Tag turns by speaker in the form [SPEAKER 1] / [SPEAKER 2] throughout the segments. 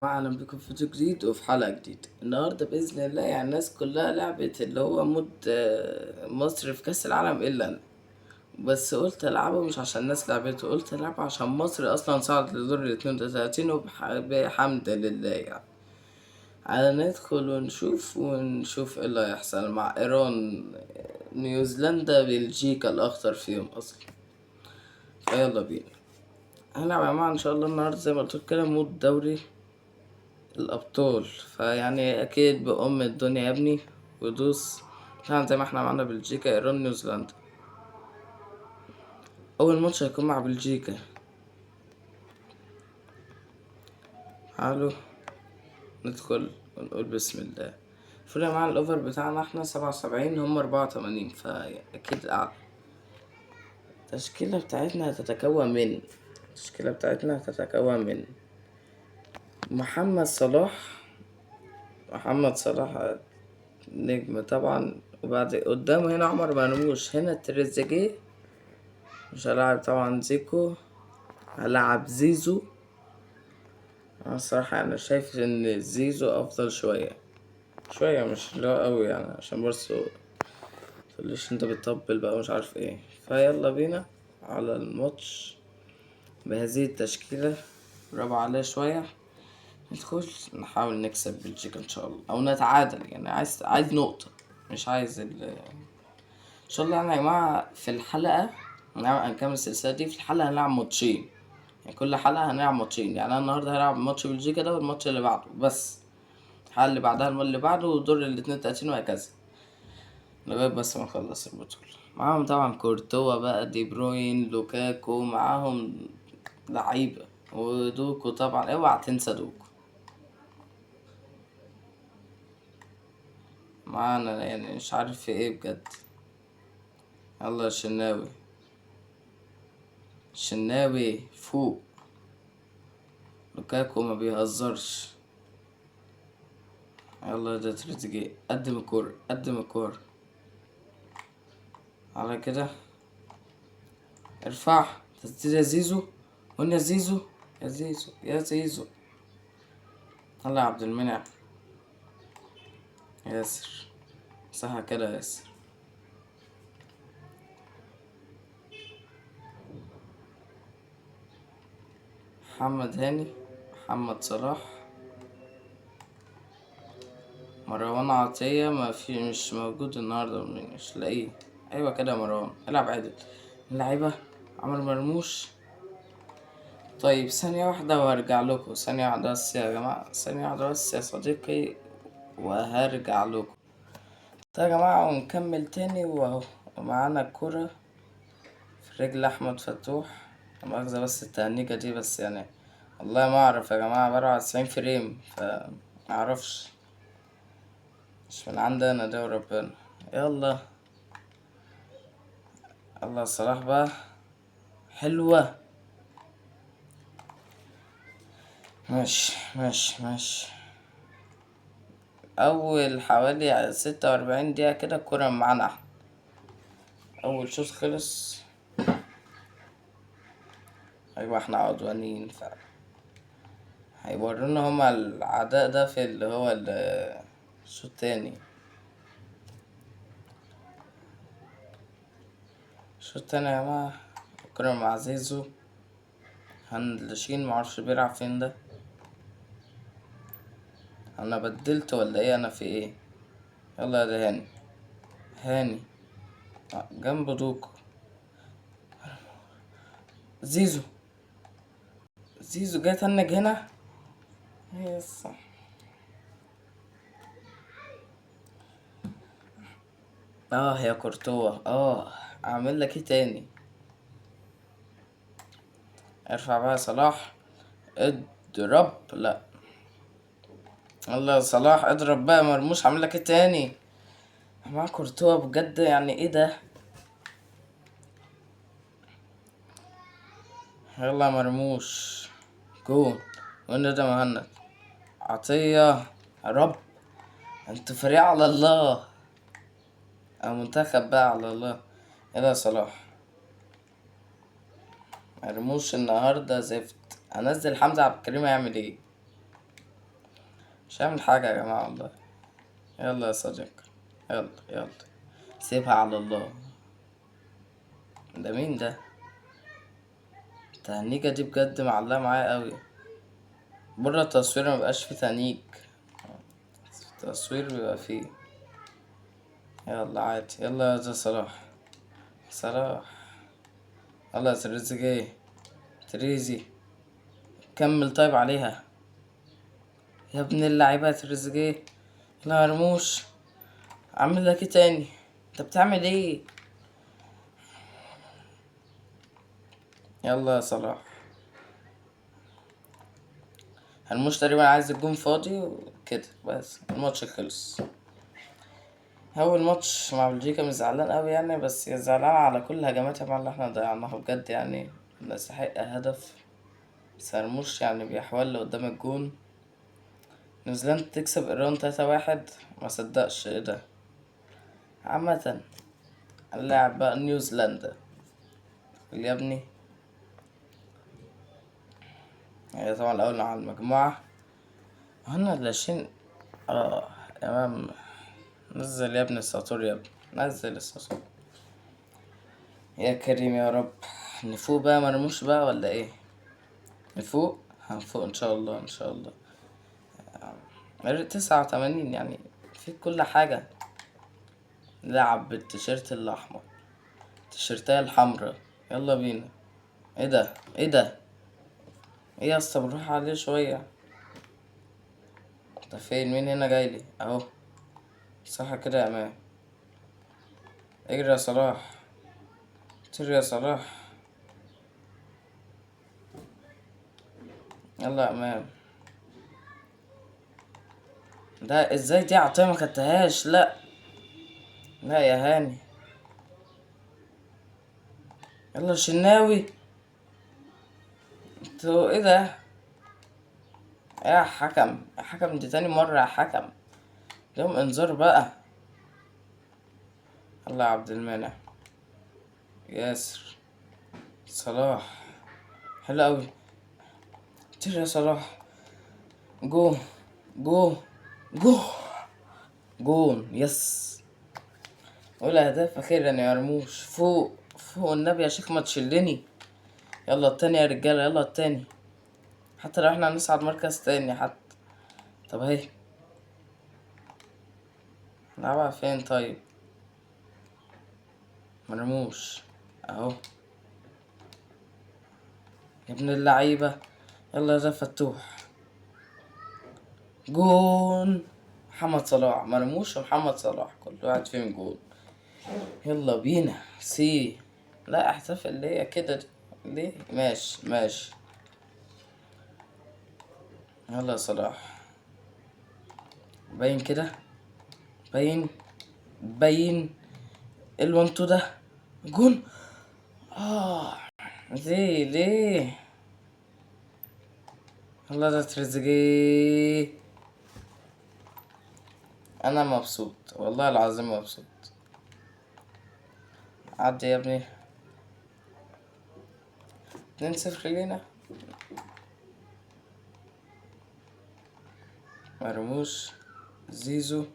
[SPEAKER 1] أهلا بكم في فيديو جديد وفي حلقة جديدة النهاردة بإذن الله. يعني الناس كلها لعبت اللي هو مود مصر في كأس العالم إلا أنا. بس قلت ألعبه مش عشان الناس لعبته، قلت ألعبه عشان مصر أصلا صعدت لدور ال32 وبحمد لله يعني. ندخل ونشوف ايه اللي هيحصل مع إيران، نيوزيلندا، بلجيكا الأخطر فيهم أصلا. فيلا بينا هنلعب يا جماعة إن شاء الله النهاردة زي ما قلت كده مود دوري الأبطال. فيعني أكيد بأم الدنيا يا ابني ودوس. طبعا زي ما احنا معانا بلجيكا، إيران، نيوزيلندا. أول ماتش هيكون مع بلجيكا. تعالوا ندخل ونقول بسم الله. فرق مع الأوفر بتاعنا احنا 77، هم 84، فأكيد أعلى. التشكيلة بتاعتنا هتتكون من محمد صلاح. محمد صلاح نجم طبعا، وبعد قدامه هنا عمر مرموش، هنا تريزيجيه. مش هلاعب طبعا زيكو، هلعب زيزو. انا الصراحة انا شايف ان زيزو افضل شوية، مش اللي هو قوي يعني، عشان برضه متقوليش انت بتطبل بقى مش عارف ايه. فيلا بينا على الماتش بهذه التشكيلة. برافو عليه شوية. ندخل نحاول نكسب بلجيكا ان شاء الله او نتعادل، يعني عايز نقطة، مش عايز ان شاء الله. يعني يا جماعة في الحلقة هنكمل السلسلة دي. في الحلقة هنلعب ماتشين، يعني كل حلقة هنلعب ماتشين. يعني أنا النهاردة هلعب ماتش بلجيكا ده والماتش اللي بعده بس. الحلقة اللي بعدها اللي بعده ودور ال32 وهكذا لغاية بس ما نخلص البطولة. معاهم طبعا كورتوا بقى، دي بروين، لوكاكو، معاهم لعيبة. ودوكو طبعا، اوعى تنسى دوكو معانا، يعني مش عارف في ايه بجد. يلا يا شناوي، شناوي فوق. لوكاكو ما بيهزرش. يلا ده تريزيجيه، قدم الكورة على كده. ارفع تسديد يا زيزو، قلنا زيزو، يا زيزو. يلا يا عبد المنعم، ياسر، صح كده ياسر. محمد هاني، محمد صلاح، مروان عطية مش موجود النهاردة، مش لاقيه. ايوه كده مروان، العب عادل. اللعيبة عمر مرموش. طيب ثانية واحدة وهرجع لكم، ثانية واحدة بس يا جماعة، ثانية واحدة بس يا صديقي وهرجع لكم. طيب يا جماعة ونكمل تاني واهو. ومعانا الكرة في رجل أحمد فتوح. لا مؤاخذة بس التهنيجة دي بس يعني، والله ما أعرف يا جماعة، بلعب 90 فريم معرفش، مش من عندي أنا ده وربنا. يلا الله صلاح بقى، حلوة. ماشي. أول حوالي 46 دقيقة كده الكرة معانا احنا. أول شوط خلص، هيبقى احنا عدوانين. هيورونا هما العداء ده في اللي هو الشوط التاني. الشوط التاني يا جماعة، الكرة مع زيزو، هندلشين معرفش بيلعب فين ده. انا بدلت ولا ايه؟ انا في ايه؟ يلا يا ده هاني جنب دوكو. زيزو، جاي تنج هنا. يس. يا كورتوا، اعمل لك ايه تاني؟ ارفع بقى يا صلاح، اضرب. لا، يلا يا صلاح اضرب بقى مرموش، عامل لك ايه تاني؟ مع كورتوا بجد، يعني ايه ده؟ يلا يا مرموش، جون. وين ده مهند؟ عطية، يا رب. انتوا فريق على الله، منتخب بقى على الله. يلا يا صلاح. مرموش النهارده زفت. هنزل حمزة عبد الكريم هيعمل ايه؟ مش هعمل حاجة يا جماعة والله. يلا يا صديقي، يلا يلا، سيبها على الله. ده مين ده؟ التهنيجة دي بجد معلقة معايا قوي. بره التصوير مبقاش فيه تهنيج، التصوير بيبقى فيه. يلا عادي، يلا يا صلاح، صلاح. يلا يا تريزيجيه، تريزي، كمل طيب عليها يا ابن اللعيبة يا تريزيجيه. لا مرموش، عامل لك ايه تاني؟ انت بتعمل ايه؟ يلا يا صلاح. مرموش تقريبا عايز الجون فاضي وكده، بس الماتش خلص. اول ماتش مع بلجيكا مش زعلان قوي يعني، بس زعلان على كل الهجمات يا اللي احنا ضيعناها بجد يعني. نستحق هدف، بس مرموش يعني بيحول قدام الجون. نيوزيلندا تكسب ايران 3-1، ما صدقش ايه ده. عامة اللاعب بقى نيوزيلندا يا ابني، هي طبعا الأول على المجموعة. هنا اللاشين. اه تمام. نزل يا ابني الساطور، يا ابني نزل الساطور. يا كريم يا رب. نفوق بقى مرموش بقى ولا ايه؟ نفوق، هنفوق ان شاء الله ان شاء الله. 89 يعني، في كل حاجة. لعب بالتيشيرت الأحمر، التيشيرتاية الحمرا. يلا بينا. ايه ده ايه ده؟ ايه يا اسطى، بنروح عليه شوية. انت فين؟ مين هنا جايلي اهو؟ صح كده يا امان. اجري يا صلاح، طير يا صلاح. يلا يا امان. ده ازاي دي عطية ما خدتهاش؟ لا لا يا هاني. يلا شناوي. انتوا ايه ده؟ يا حكم يا حكم، دي تاني مرة يا حكم، لهم انذار بقى. يلا يا عبد المنعم، ياسر، صلاح، حلو قوي. طير يا صلاح. جو جو جو جون، يس. قول اهداف اخيرا يا مرموش. فوق فوق النبي يا شيخ، ما تشلني. يلا التاني يا رجالة، يلا التاني. حتى لو احنا هنصعد مركز تاني حتى. طب اهي، نلعبها فين طيب؟ مرموش اهو، يا ابن اللعيبة. يلا يا فتوح. جون. محمد صلاح، مرموش ومحمد صلاح كل واحد فيهم جون. يلا بينا سي. لا احتفل ليه كده ليه؟ ماشي ماشي. يلا يا صلاح، باين كده، باين باين. الوانتو ده جون. اه ليه ليه؟ يلا ده تريزيجيه. انا مبسوط والله العظيم مبسوط. عدي يا ابني. 2-0 لينا. مرموش، زيزو،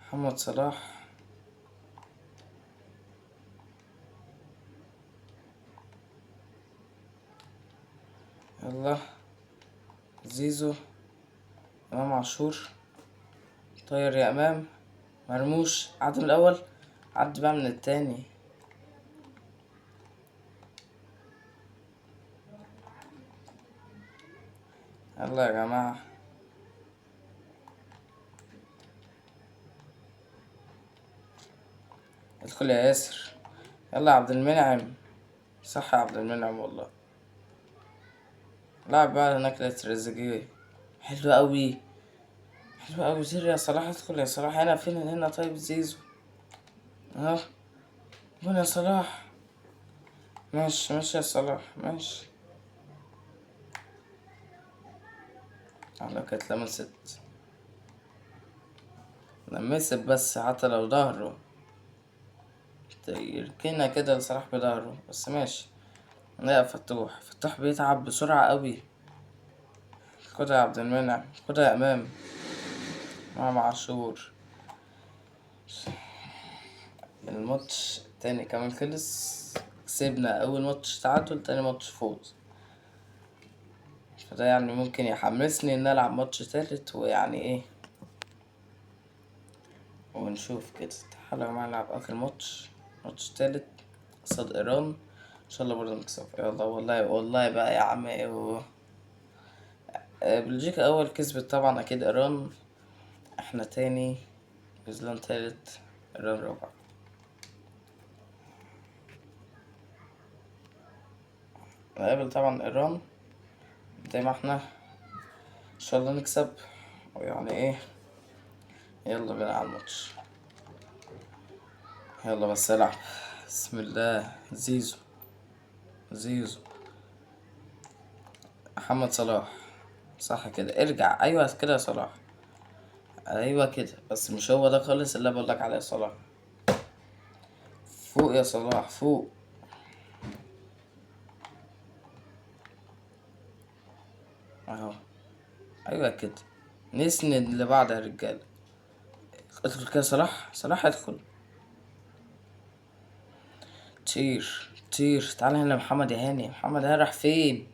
[SPEAKER 1] محمد صلاح. يلا زيزو، امام عاشور، طاير يا امام. مرموش عدى من الاول، عدي بقى من التاني. يلا يا جماعة. ادخل يا ياسر. يلا يا عبد المنعم. صح يا عبد المنعم والله. لعب بقى هناك لتريزيجيه. حلو قوي، حلو قوي. زير يا صلاح، ادخل يا صلاح. هنا فين هنا طيب زيزو اهو. جون يا صلاح. ماشي ماشي يا صلاح ماشي. على كانت لمست بس، حتى لو ظهره يركنها كده لصلاح بظهره، بس ماشي. لا فتوح، فتوح بيتعب بسرعة قوي. خدها يا عبد المنعم، خدها يا امام. امام عاشور. الماتش التاني كمان خلص، كسبنا اول ماتش تعادل، تاني ماتش فوز. فده يعني ممكن يحمسني ان العب ماتش تالت، ويعني ايه، ونشوف كده. تعالوا يا جماعة نلعب اخر ماتش، ماتش تالت قصاد ايران، ان شاء الله برضه نكسب. يلا والله والله بقى يا عم بلجيكا اول كسبت طبعا، اكيد ايران. احنا تاني، نيوزيلندا تالت، ايران رابع. نقابل طبعا ايران زي ما احنا، ان شاء الله نكسب. ويعني ايه، يلا بينا على الماتش. يلا بس العب. بسم الله. زيزو، زيزو. محمد صلاح. صح كده، ارجع، ايوه كده يا صلاح. ايوه كده، بس مش هو ده خالص اللي بقولك عليه يا صلاح. فوق يا صلاح، فوق. اهو. ايوه كده. نسند اللي بعد يا رجاله. ادخل كده صلاح، صلاح ادخل. طير طير، تعالى هنا محمد يا هاني. محمد هاني راح فين؟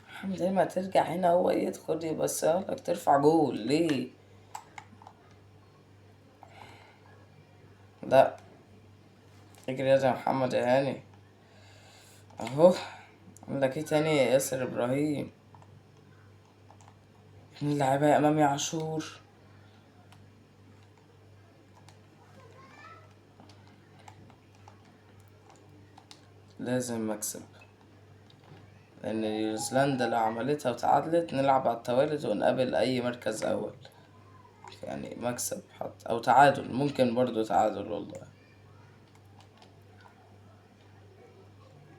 [SPEAKER 1] محمد هاني ما ترجع هنا، هو يدخل بس اقولك ترفع جول ليه؟ لا. اجري يا محمد يا هاني. اهو. عامل لك ايه تاني يا ياسر ابراهيم؟ مين اللعيبه يا امام يا عاشور؟ لازم مكسب، لان نيوزيلندا لو عملتها وتعادلت نلعب على التوالت ونقابل اي مركز اول. يعني مكسب حتى او تعادل، ممكن برضو تعادل والله.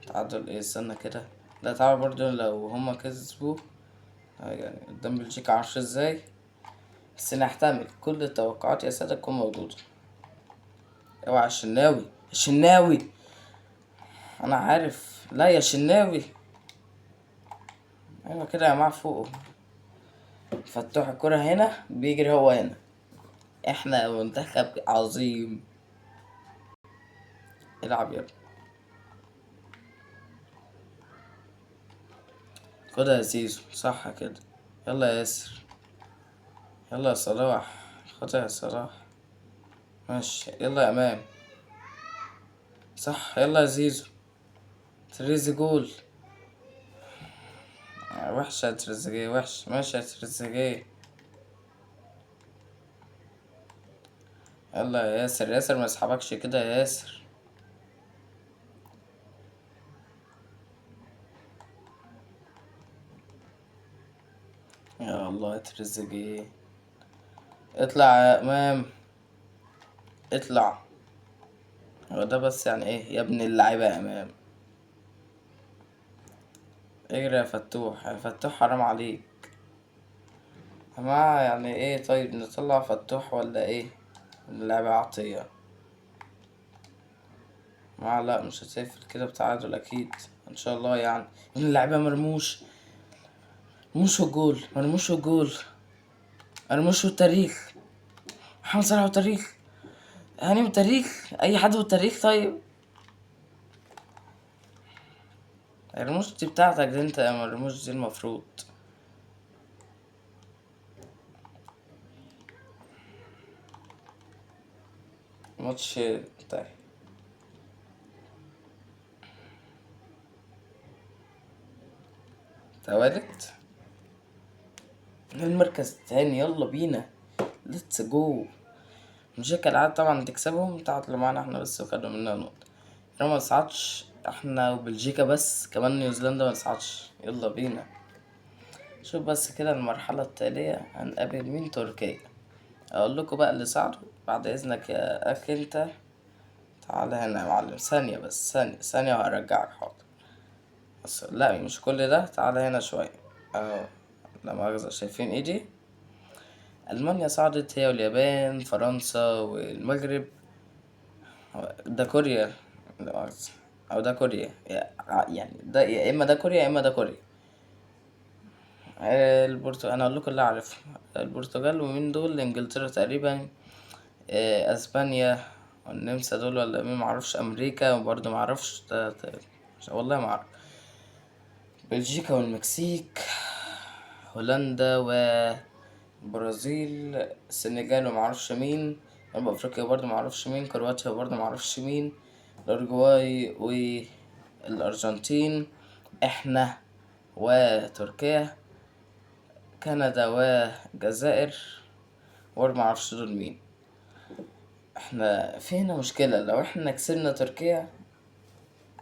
[SPEAKER 1] تعادل ايه، استنى كده. لا تعادل برضو لو هما كسبوا. يعني قدام بلجيكا عشرة ازاي. بس نحتمل كل التوقعات يا سادة تكون موجودة. اوعى الشناوي، الشناوي. انا عارف، لا يا شناوي. ايوه كده يا جماعة، فوقه. فتوح الكرة هنا، بيجري هو هنا. احنا منتخب عظيم. العب يا ابني. خدها يا زيزو، صح كده. يلا يا ياسر. يلا يا صلاح. خدها يا صلاح. ماشي، يلا يا امام. صح، يلا يا زيزو. تريزي جول. وحش يا تريزيجيه، وحش. ماشي يا تريزيجيه. يلا يا ياسر، ياسر ما يسحبكش كده يا ياسر. يا الله يا تريزيجيه. اطلع يا امام. اطلع. هو ده بس يعني ايه يا ابن اللعيبه يا امام. اجري يا فتوح، يا فتوح حرام عليك. يا جماعة يعني ايه، طيب نطلع فتوح ولا ايه؟ اللعبة عطية. ما لا، مش هتقفل كده بتعادل اكيد. ان شاء الله يعني. من اللعيبة مرموش. مرموش في الجول، مرموش في الجول. مرموش في التاريخ. محمد صلاح والتاريخ. هاني والتاريخ، اي حد والتاريخ طيب. مرموش دي بتاعتك دي انت يا مرموش، دي المفروض. ماتش. طيب. توالت. المركز التاني، يلا بينا. ليتس جو. مش هيك العادة طبعا تكسبهم، تعادلوا معانا احنا بس وخدوا مننا نقطة. احنا ما نصعدش، احنا وبلجيكا بس، كمان نيوزيلندا ما نصعدش. يلا بينا. شوف بس كده المرحلة التالية هنقابل مين، تركيا. اقول لكم بقى اللي صعدوا بعد اذنك يا اخي انت. تعالى هنا يا معلم، ثانية بس، ثانية ثانية وهرجعك، حاضر. بس لا، مش كل ده، تعالى هنا شوية. اهو. لا مؤاخذة، شايفين ايدي. ألمانيا صعدت، هي واليابان، فرنسا والمغرب. ده كوريا. لا مؤاخذة. أو ده كوريا يعني ده يا إما ده كوريا يا إما ده كوريا. انا اقول لكم اللي اعرفهم: البرتغال، ومين دول؟ انجلترا تقريبا، اسبانيا والنمسا دول، ولا مين؟ معرفش. امريكا وبرضه معرفش والله ما اعرف. بلجيكا والمكسيك، هولندا وبرازيل، السنغال ومعرفش مين، جنوب افريقيا برضه معرفش مين، كرواتيا برضه معرفش مين، الاورجواي والارجنتين، احنا وتركيا، كندا والجزائر، برضه معرفش دول مين. احنا في هنا مشكلة: لو احنا كسبنا تركيا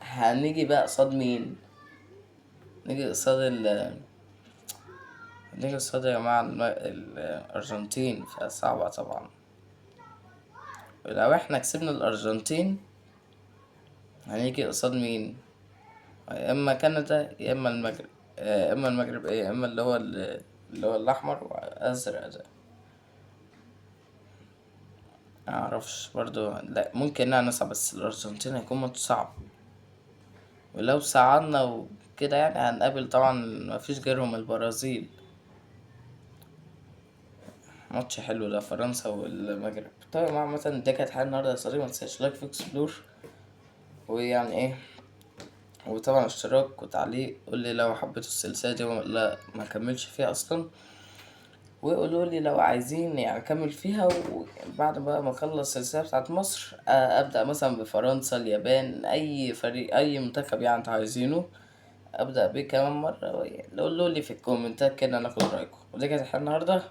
[SPEAKER 1] هنيجي بقى قصاد مين؟ نيجي قصاد نيجي قصاد يا جماعة الأرجنتين، فصعبة طبعا. ولو احنا كسبنا الأرجنتين هنيجي قصاد مين؟ يا إما كندا يا إما المغرب. يا إما المغرب إيه، يا إما اللي هو الأحمر وأزرق ده. معرفش برضو، لا ممكن إنها نصعب، بس الأرجنتين هيكون ماتش صعب. ولو صعدنا وكده يعني هنقابل طبعا مفيش غيرهم، البرازيل. ماتش حلو ده، فرنسا والمغرب. طيب يا جماعة، مثلا دي كانت حلقة النهاردة يا صديقي. متنساش لايك في اكسبلور، ويعني ايه، وطبعا اشتراك وتعليق. قولي لو حبيتوا السلسلة دي ولا ما كملش فيها اصلا، وقولولي لو عايزين يعني اكمل فيها. وبعد بقى ما اخلص السلسلة بتاعت مصر، ابدأ مثلا بفرنسا، اليابان، اي فريق، اي منتخب يعني انتوا عايزينه ابدأ بيه كمان مرة. قولولي في الكومنتات كده ناخد رايكم. ودي كانت الحلقة النهاردة.